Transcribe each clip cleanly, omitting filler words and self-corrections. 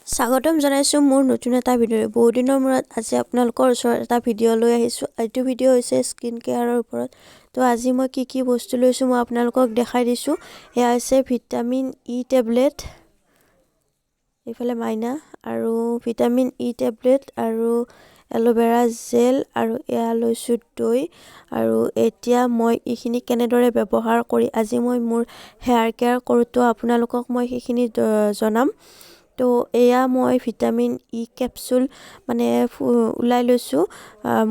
স্বাগতম জনাইছোঁ মোৰ নতুন এটা ভিডিঅ'লৈ। বহুত দিনৰ মূৰত আজি আপোনালোকৰ ওচৰত এটা ভিডিঅ' লৈ আহিছোঁ। এইটো ভিডিঅ' হৈছে স্কিন কেয়াৰৰ ওপৰত। তো আজি মই কি বস্তু লৈছোঁ মই আপোনালোকক দেখাই দিছোঁ। এয়া হৈছে ভিটামিন ই টেবলেট, এইফালে মাইনা, আৰু ভিটামিন ই টেবলেট আৰু এল'ভেৰা জেল, আৰু এয়া লৈছোঁ দৈ। আৰু এতিয়া মই এইখিনি কেনেদৰে ব্যৱহাৰ কৰি আজি মই মোৰ হেয়াৰ কেয়াৰ কৰোঁ তো আপোনালোকক মই সেইখিনি জনাম। তো এয়া মই ভিটামিন ই কেপচুল মানে ওলাই লৈছোঁ।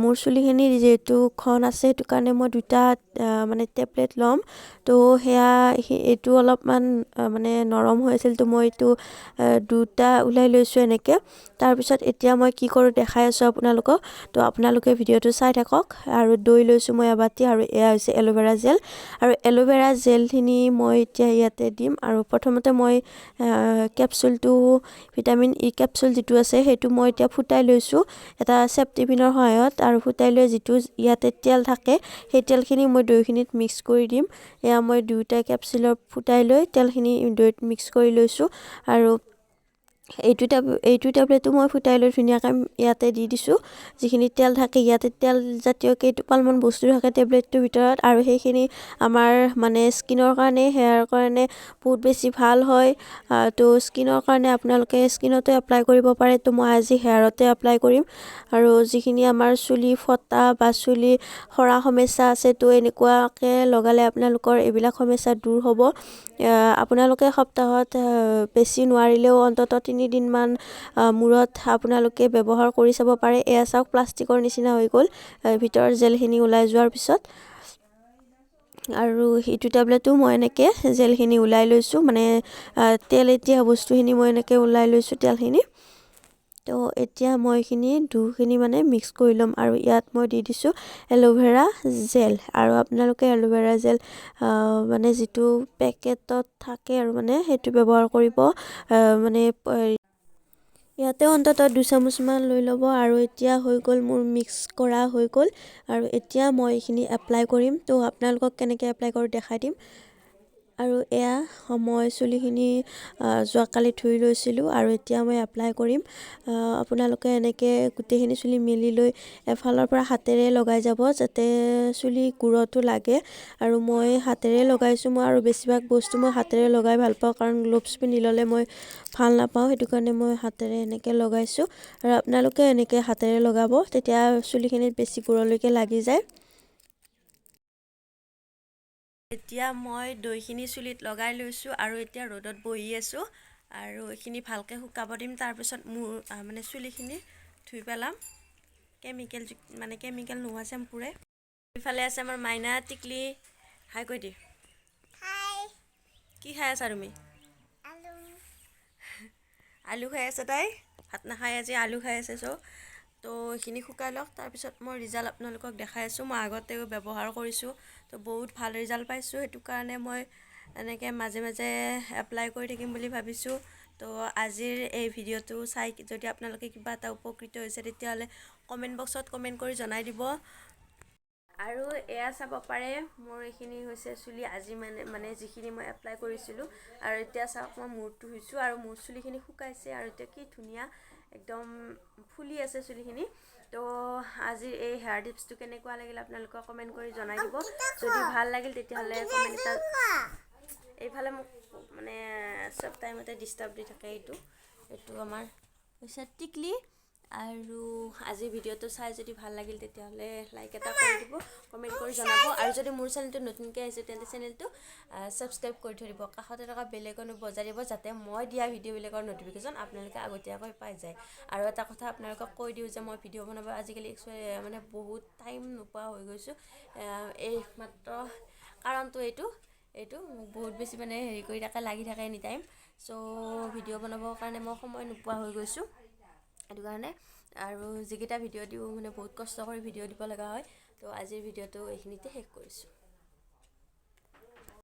মোৰ চুলিখিনি যিহেতু ঘন আছে সেইটো কাৰণে মই দুটা মানে টেবলেট ল'ম। তো সেয়া এইটো অলপমান মানে নৰম হৈ আছিল, তো মই এইটো দুটা ওলাই লৈছোঁ এনেকৈ। তাৰপিছত এতিয়া মই কি কৰোঁ দেখাই আছোঁ আপোনালোকক। তো আপোনালোকে ভিডিঅ'টো চাই থাকক। আৰু দৈ লৈছোঁ মই এবাটি, আৰু এয়া হৈছে এল'ভেৰা জেল। আৰু এল'ভেৰা জেলখিনি মই এতিয়া ইয়াতে দিম। আৰু প্ৰথমতে মই কেপচুলটো ভিটামিন ই কেপচুল যিটো আছে সেইটো মই এতিয়া ফুটাই লৈছোঁ এটা চেফটি পিনৰ সহায়ত। আৰু ফুটাই লৈ যিটো ইয়াতে তেল থাকে সেই তেলখিনি মই দৈখিনিত মিক্স কৰি দিম। এয়া মই দুয়োটা কেপচুলৰ ফুটাই লৈ তেলখিনি দৈত মিক্স কৰি লৈছোঁ। আৰু এইটো টেবলেটো মই ফুটাই লৈ ধুনীয়াকৈ ইয়াতে দি দিছোঁ। যিখিনি তেল থাকে ইয়াতে তেল জাতীয় কেইটোপালমান বস্তু থাকে টেবলেটটোৰ ভিতৰত, আৰু সেইখিনি আমাৰ মানে স্কিনৰ কাৰণে হেয়াৰৰ কাৰণে বহুত বেছি ভাল হয়। তো স্কিনৰ কাৰণে আপোনালোকে স্কিনতে এপ্লাই কৰিব পাৰে। তো মই আজি হেয়াৰতে এপ্লাই কৰিম। আৰু যিখিনি আমাৰ চুলি ফটা বা চুলি সৰা সমস্যা আছে তো এনেকুৱাকৈ লগালে আপোনালোকৰ এইবিলাক সমস্যা দূৰ হ'ব। আপোনালোকে সপ্তাহত বেছি নোৱাৰিলেও অন্ততঃ 3 দিনমান মূৰত আপোনালোকে ব্যৱহাৰ কৰি চাব পাৰে। এয়া চাওক প্লাষ্টিকৰ নিচিনা হৈ গ'ল ভিতৰৰ জেলখিনি ওলাই যোৱাৰ পিছত। আৰু সেইটো টেবলেটো মই এনেকৈ জেলখিনি ওলাই লৈছোঁ, মানে তেল এতিয়া বস্তুখিনি মই এনেকৈ ওলাই লৈছোঁ তেলখিনি। তো এতিয়া মই দুখিনি মানে মিক্স কৰি ল'ম। আৰু ইয়াত মই দি দিছোঁ এল'ভেৰা জেল। আৰু আপোনালোকে এল'ভেৰা জেল মানে যিটো পেকেটত থাকে আৰু মানে সেইটো ব্যৱহাৰ কৰিব। মানে ইয়াতে অন্ততঃ 2 চামুচমান লৈ ল'ব। আৰু এতিয়া হৈ গ'ল মোৰ মিক্স কৰা হৈ গ'ল। আৰু এতিয়া মই এইখিনি এপ্লাই কৰিম। তো আপোনালোকক কেনেকৈ এপ্লাই কৰোঁ দেখাই দিম। আৰু এয়া মই চুলিখিনি যোৱাকালি ধুই লৈছিলোঁ, আৰু এতিয়া মই এপ্লাই কৰিম। আপোনালোকে এনেকৈ গোটেইখিনি চুলি মেলি লৈ এফালৰ পৰা হাতেৰে লগাই যাব যাতে চুলি গুৰতো লাগে। আৰু মই হাতেৰে লগাইছোঁ। মই আৰু বেছিভাগ বস্তু মই হাতেৰে লগাই ভাল পাওঁ, কাৰণ গ্ল'ভছ পিন্ধি ল'লে মই ভাল নাপাওঁ। সেইটো কাৰণে মই হাতেৰে এনেকৈ লগাইছোঁ। আৰু আপোনালোকে এনেকৈ হাতেৰে লগাব, তেতিয়া চুলিখিনিত বেছি গুৰলৈকে লাগি যায়। এতিয়া মই দৈখিনি চুলিত লগাই লৈছোঁ, আৰু এতিয়া ৰ'দত বহি আছোঁ। আৰু এইখিনি ভালকৈ শুকাব দিম। তাৰপিছত মোৰ মানে চুলিখিনি ধুই পেলাম কেমিকেল নোহোৱা চেম্পুৰে। ইফালে আছে আমাৰ মাইনা টিকলি। হাই কৈ দি। কি খাই আছা তুমি? আলু খাই আছে তাই। ভাত নাখায় আজি, আলু খাই আছে। তো এইখিনি শুকাই লওক। তাৰপিছত মই ৰিজাল্ট আপোনালোকক দেখাই আছোঁ। মই আগতেও ব্যৱহাৰ কৰিছোঁ, তো বহুত ভাল ৰিজাল্ট পাইছোঁ। সেইটো কাৰণে মই এনেকৈ মাজে মাজে এপ্লাই কৰি থাকিম বুলি ভাবিছোঁ। তো আজিৰ এই ভিডিঅ'টো চাই যদি আপোনালোকে কিবা এটা উপকৃত হৈছে তেতিয়াহ'লে কমেণ্ট বক্সত কমেণ্ট কৰি জনাই দিব। আৰু এয়া চাব পাৰে মোৰ এইখিনি হৈছে চুলি আজি মানে যিখিনি মই এপ্লাই কৰিছিলোঁ। আৰু এতিয়া চাওক মই মূৰটো ধুইছোঁ, আৰু মোৰ চুলিখিনি শুকাইছে, আৰু এতিয়া কি ধুনীয়া একদম ফুলি আছে চুলিখিনি। তো আজিৰ এই হেয়াৰ টিপছটো কেনেকুৱা লাগিল আপোনালোকে কমেণ্ট কৰি জনাই দিব। যদি ভাল লাগিল তেতিয়াহ'লে কমেণ্ট এটা। এইফালে মোক মানে চব টাইমতে ডিষ্টাৰ্ব দি থাকে। এইটো আমাৰ হৈছে টিকলি। আৰু আজিৰ ভিডিঅ'টো চাই যদি ভাল লাগিল তেতিয়াহ'লে লাইক এটা কৰি দিব, কমেণ্ট কৰি জনাব। আৰু যদি মোৰ চেনেলটো নতুনকৈ আহিছে তেন্তে চেনেলটো ছাবস্ক্ৰাইব কৰি থৈ দিব। কাষতে থকা বেল আইকনটো বজাই দিব, যাতে মই দিয়া ভিডিঅ'বিলাকৰ ন'টিফিকেশ্যন আপোনালোকে আগতীয়াকৈ পাই যায়। আৰু এটা কথা আপোনালোকক কৈ দিওঁ যে মই ভিডিঅ' বনাব আজিকালি মানে বহুত টাইম নোপোৱা হৈ গৈছোঁ। এই মাত্ৰ কাৰণটো এইটো মোক বহুত বেছি মানে হেৰি কৰি থাকে, লাগি থাকে এনি টাইম। চ' ভিডিঅ' বনাবৰ কাৰণে মই সময় নোপোৱা হৈ গৈছোঁ। সেইটো কাৰণে আৰু যিকেইটা ভিডিঅ' দিওঁ মানে বহুত কষ্ট কৰি ভিডিঅ' দিব লগা হয়। তো আজিৰ ভিডিঅ'টো এইখিনিতে শেষ কৰিছোঁ।